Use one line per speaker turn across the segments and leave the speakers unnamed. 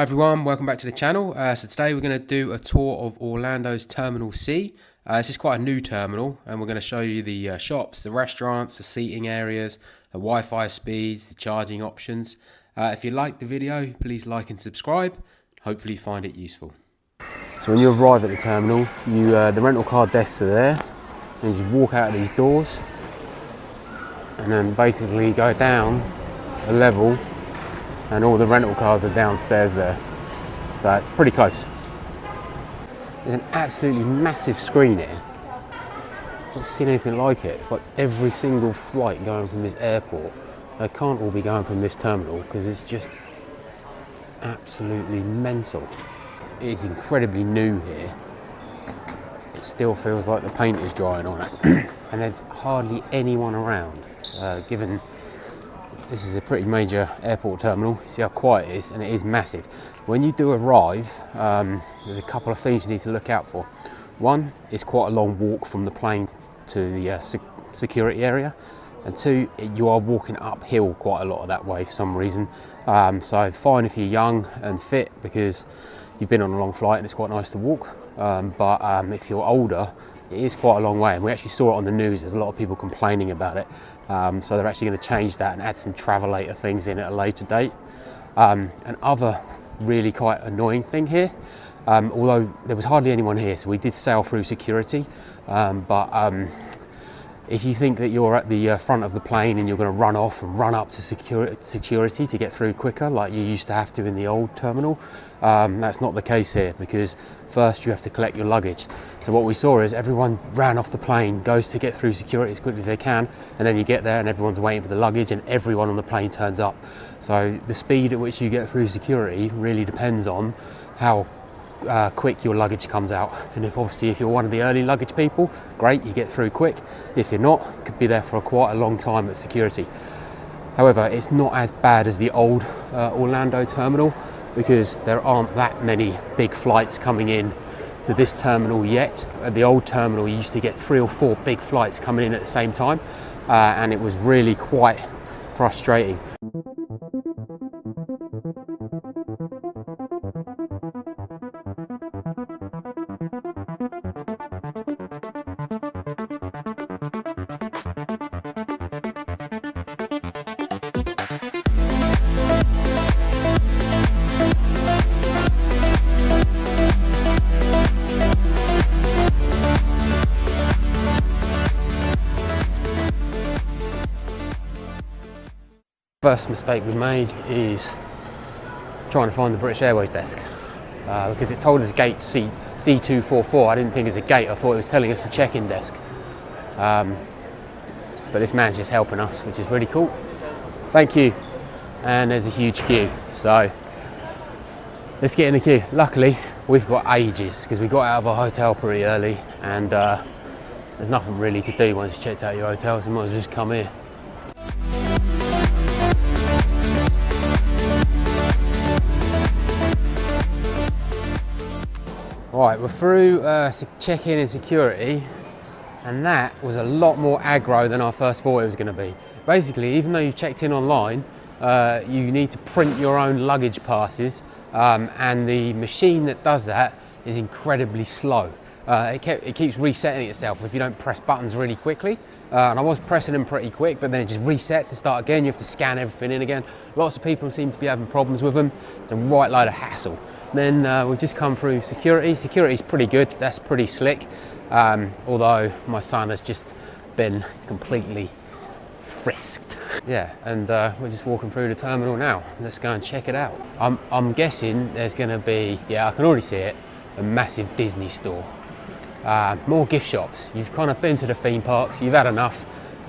Hi everyone, welcome back to the channel. So today we're going to do a tour of Orlando's Terminal C. This is quite a new terminal and we're going to show you the shops, the restaurants, the seating areas, the Wi-Fi speeds, the charging options. If you like the video, please like and subscribe. Hopefully you find it useful. So when you arrive at the terminal, the rental car desks are there. And you walk out of these doors and then basically go down a level and all the rental cars are downstairs there. So it's pretty close. There's an absolutely massive screen here. I've not seen anything like it. It's like every single flight going from this airport. They can't all be going from this terminal because it's just absolutely mental. It's incredibly new here. It still feels like the paint is drying on it. And there's hardly anyone around, given this is a pretty major airport terminal. See how quiet it is, and it is massive. When you do arrive, there's a couple of things you need to look out for. One, it's quite a long walk from the plane to the security area. And two, you are walking uphill quite a lot of that way for some reason. So fine if you're young and fit because you've been on a long flight and it's quite nice to walk. But if you're older, it is quite a long way, and we actually saw it on the news. There's a lot of people complaining about it. So they're actually going to change that and add some travelator things in at a later date. Another really quite annoying thing here, although there was hardly anyone here, so we did sail through security. If you think that you're at the front of the plane and you're going to run off and run up to security to get through quicker like you used to have to in the old terminal, that's not the case here, because first you have to collect your luggage. So what we saw is everyone ran off the plane, goes to get through security as quickly as they can, and then you get there and everyone's waiting for the luggage and everyone on the plane turns up. So the speed at which you get through security really depends on how quick your luggage comes out. And if you're one of the early luggage people, great, you get through quick. If you're not, you could be there for quite a long time at security. However, it's not as bad as the old Orlando terminal, because there aren't that many big flights coming in to this terminal yet. At the old terminal, you used to get 3 or 4 big flights coming in at the same time, and it was really quite frustrating. First mistake we made is trying to find the British Airways desk, because it told us gate C244. I didn't think it was a gate, I thought it was telling us the check-in desk. But this man's just helping us, which is really cool. Thank you. And there's a huge queue, so let's get in the queue. Luckily, we've got ages because we got out of our hotel pretty early, and there's nothing really to do once you checked out your hotel, so you might as well just come here. Right, we're through check-in and security, and that was a lot more aggro than I first thought it was going to be. Basically, even though you've checked in online, you need to print your own luggage passes, and the machine that does that is incredibly slow. It keeps resetting itself if you don't press buttons really quickly, and I was pressing them pretty quick, but then it just resets and start again. You have to scan everything in again. Lots of people seem to be having problems with them. It's a right load of hassle. Then we've just come through security. Security's pretty good, that's pretty slick, although my son has just been completely frisked. Yeah, and we're just walking through the terminal now. Let's go and check it out. I'm guessing there's going to be, yeah, I can already see it, a massive Disney store. More gift shops. You've kind of been to the theme parks, you've had enough.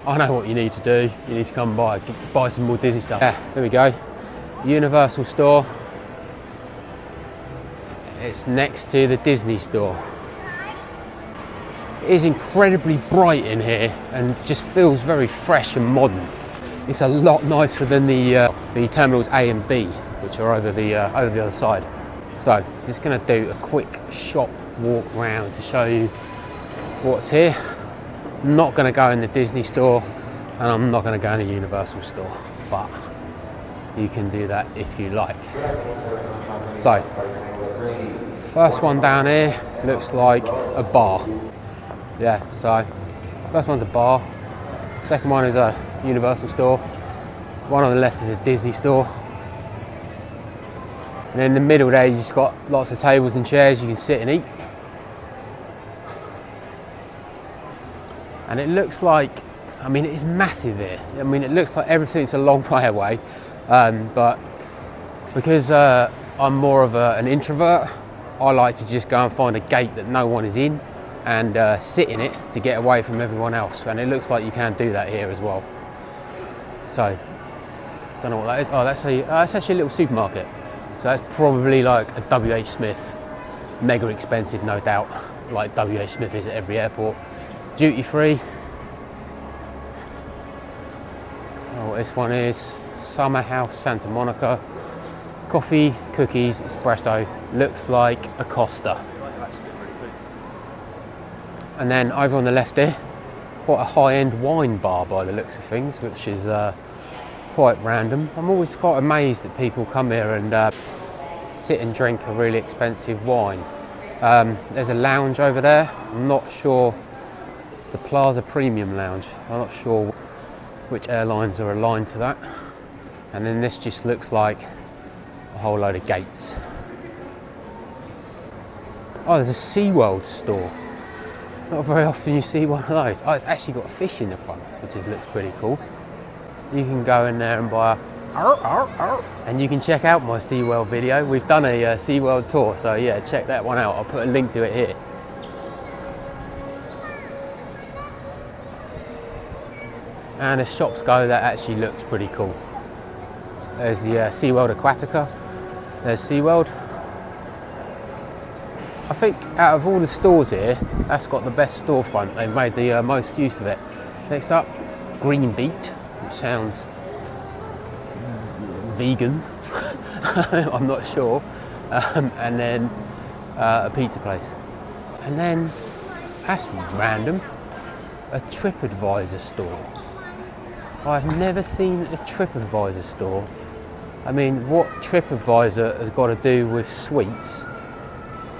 I know what you need to do. You need to come buy some more Disney stuff. Yeah, there we go. Universal store. It's next to the Disney store. It is incredibly bright in here and just feels very fresh and modern. It's a lot nicer than the terminals A and B, which are over the other side. So just going to do a quick shop walk round to show you what's here. I'm not going to go in the Disney store, and I'm not going to go in the Universal store, but you can do that if you like. So, first one down here looks like a bar. Yeah, so first one's a bar. Second one is a Universal store. One on the left is a Disney store. And in the middle there, you've just got lots of tables and chairs you can sit and eat. And it looks like, I mean, it's massive here. I mean, it looks like everything's a long way away. But because I'm more of an introvert, I like to just go and find a gate that no one is in and sit in it to get away from everyone else. And it looks like you can do that here as well. So, don't know what that is. Oh, that's actually a little supermarket. So that's probably like a WH Smith. Mega expensive, no doubt, like WH Smith is at every airport. Duty free. Oh, what this one is. Summer House, Santa Monica. Coffee, cookies, espresso. Looks like a Costa. And then over on the left here, quite a high-end wine bar by the looks of things, which is quite random. I'm always quite amazed that people come here and sit and drink a really expensive wine. There's a lounge over there. I'm not sure. It's the Plaza Premium Lounge. I'm not sure which airlines are aligned to that. And then this just looks like a whole load of gates. Oh, there's a SeaWorld store. Not very often you see one of those. Oh, it's actually got a fish in the front, which looks pretty cool. You can go in there and buy and you can check out my SeaWorld video. We've done a SeaWorld tour, so yeah, check that one out. I'll put a link to it here. And as shops go, that actually looks pretty cool. There's the SeaWorld Aquatica. There's SeaWorld. I think out of all the stores here, that's got the best storefront. They've made the most use of it. Next up, Green Beet, which sounds vegan. I'm not sure. And then a pizza place. And then, that's random, a TripAdvisor store. I've never seen a TripAdvisor store. I mean, what TripAdvisor has got to do with sweets?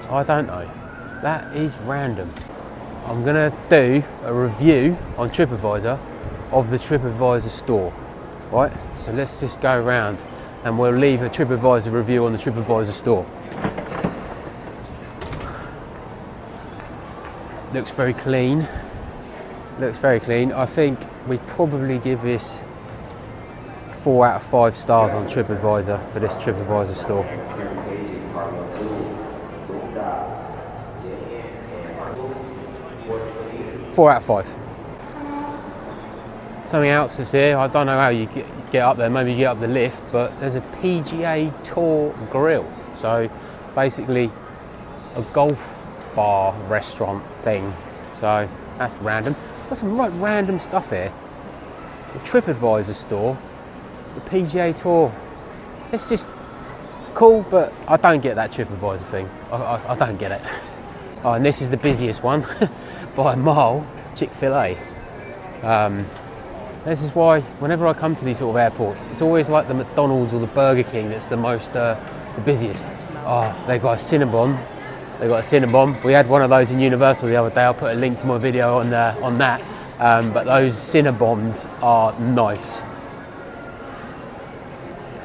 I don't know. That is random. I'm gonna do a review on TripAdvisor of the TripAdvisor store. Right, so let's just go around and we'll leave a TripAdvisor review on the TripAdvisor store. Looks very clean. Looks very clean. I think we probably give this 4 out of 5 stars on TripAdvisor for this TripAdvisor store. 4 out of 5. Something else is here. I don't know how you get up there. Maybe you get up the lift, but there's a PGA Tour grill. So basically a golf bar restaurant thing. So that's random. Got some right random stuff here. The TripAdvisor store, the PGA Tour. It's just cool, but I don't get that TripAdvisor thing. I don't get it. Oh, and this is the busiest one by a mile, Chick-fil-A. This is why whenever I come to these sort of airports, it's always like the McDonald's or the Burger King that's the most, the busiest. Oh, they got a Cinnabon. They got a Cinnabon. We had one of those in Universal the other day. I'll put a link to my video on that. But those Cinnabons are nice.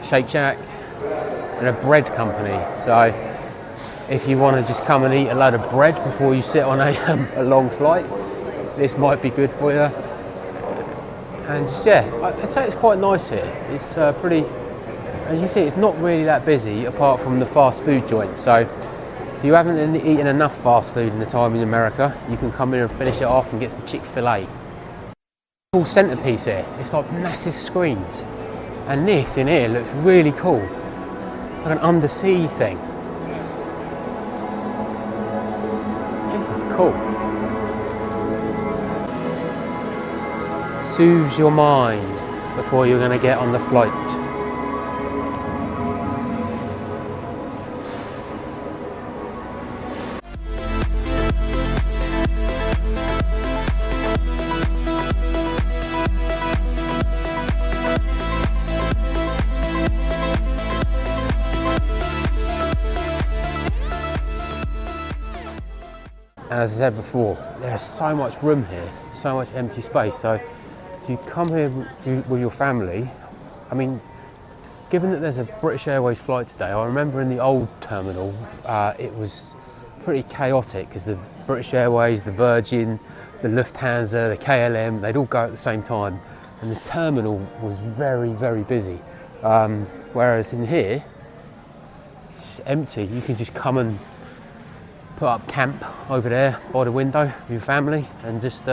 Shake Shack and a bread company. So if you want to just come and eat a load of bread before you sit on a long flight, this might be good for you. And yeah, I'd say it's quite nice here. It's pretty, as you see, it's not really that busy apart from the fast food joint. So if you haven't eaten enough fast food in the time in America, you can come in and finish it off and get some Chick-fil-A. Full centerpiece here. It's like massive screens. And this in here looks really cool. It's like an undersea thing. This is cool. Soothes your mind before you're going to get on the flight. And as I said before, there's so much room here, so much empty space. So if you come here with your family, I mean, given that there's a British Airways flight today, I remember in the old terminal, it was pretty chaotic because the British Airways, the Virgin, the Lufthansa, the KLM, they'd all go at the same time. And the terminal was very, very busy. Whereas in here, it's just empty. You can just come and put up camp over there by the window with your family and just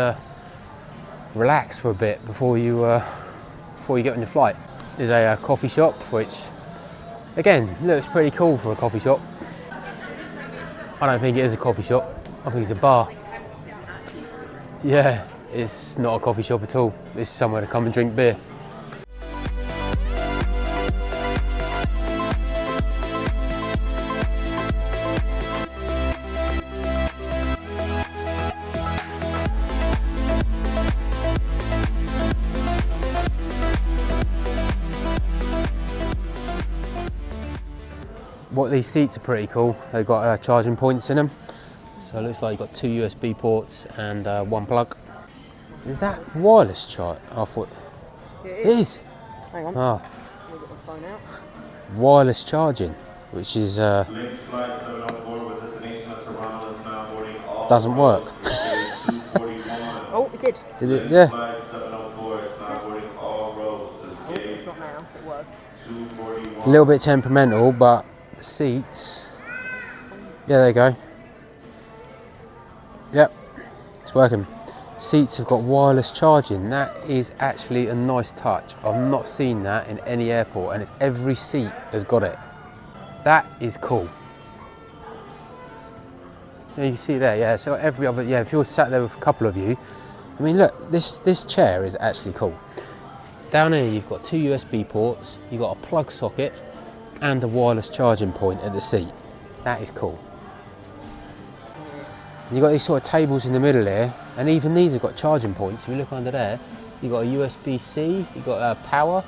relax for a bit before you get on your flight. There's a coffee shop, which again looks pretty cool for a coffee shop. I don't think it is a coffee shop. I think it's a bar. Yeah, it's not a coffee shop at all. It's somewhere to come and drink beer. What these seats are pretty cool. They've got charging points in them. So it looks like you've got 2 USB ports and 1 plug. Is that wireless charge? I thought it is.
Hang on.
Oh.
We'll get the phone out.
Wireless charging, which is doesn't work.
Oh, it did.
Did it? Yeah.
Oh, it's not now. It was.
A little bit temperamental, but the seats. Yeah, there you go. Yep, it's working. Seats have got wireless charging. That is actually a nice touch. I've not seen that in any airport, and every seat has got it. That is cool. Yeah, you can see there, yeah, so every other, yeah, if you're sat there with a couple of you, I mean, look, this chair is actually cool. Down here, you've got 2 USB ports, you've got a plug socket, and a wireless charging point at the seat. That is cool. You've got these sort of tables in the middle here, and even these have got charging points. If you look under there, you've got a USB-C, you've got power,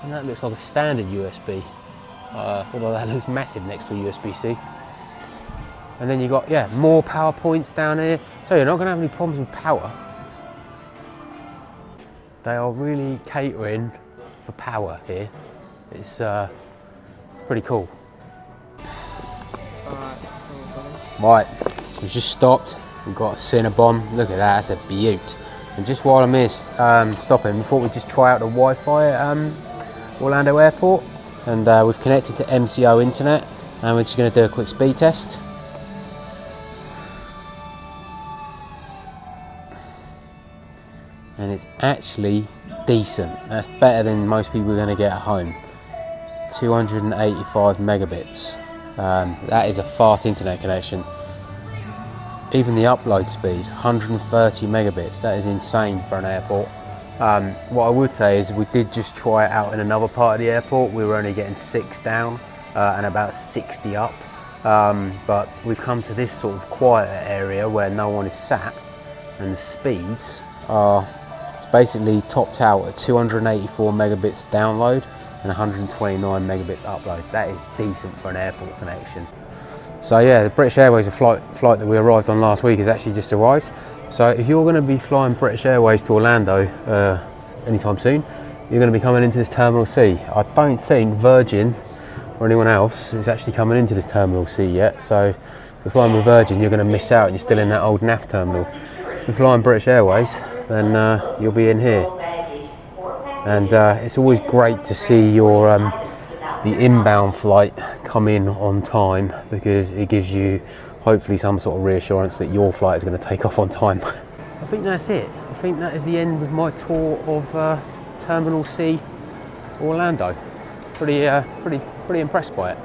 and that looks like a standard USB. Although that looks massive next to a USB-C. And then you've got, yeah, more power points down here. So you're not going to have any problems with power. They are really catering for power here. It's pretty cool. Right, so we've just stopped. We've got a Cinnabon. Look at that, that's a beaut. And just while I'm here stopping, we thought we'd just try out the Wi-Fi at Orlando Airport. And we've connected to MCO internet, and we're just going to do a quick speed test. And it's actually decent. That's better than most people are going to get at home. 285 megabits. That is a fast internet connection. Even the upload speed, 130 megabits. That is insane for an airport. What I would say is we did just try it out in another part of the airport. We were only getting 6 down and about 60 up. But we've come to this sort of quieter area where no one is sat, and the speeds are, it's basically topped out at 284 megabits download and 129 megabits upload. That is decent for an airport connection. So yeah, the British Airways flight that we arrived on last week has actually just arrived. So if you're going to be flying British Airways to Orlando anytime soon, you're going to be coming into this Terminal C. I don't think Virgin or anyone else is actually coming into this Terminal C yet. So if you're flying with Virgin, you're going to miss out and you're still in that old NAF terminal. If you're flying British Airways, then you'll be in here. And it's always great to see your the inbound flight come in on time, because it gives you hopefully some sort of reassurance that your flight is going to take off on time. I think that's it. I think that is the end of my tour of Terminal C Orlando. Pretty impressed by it.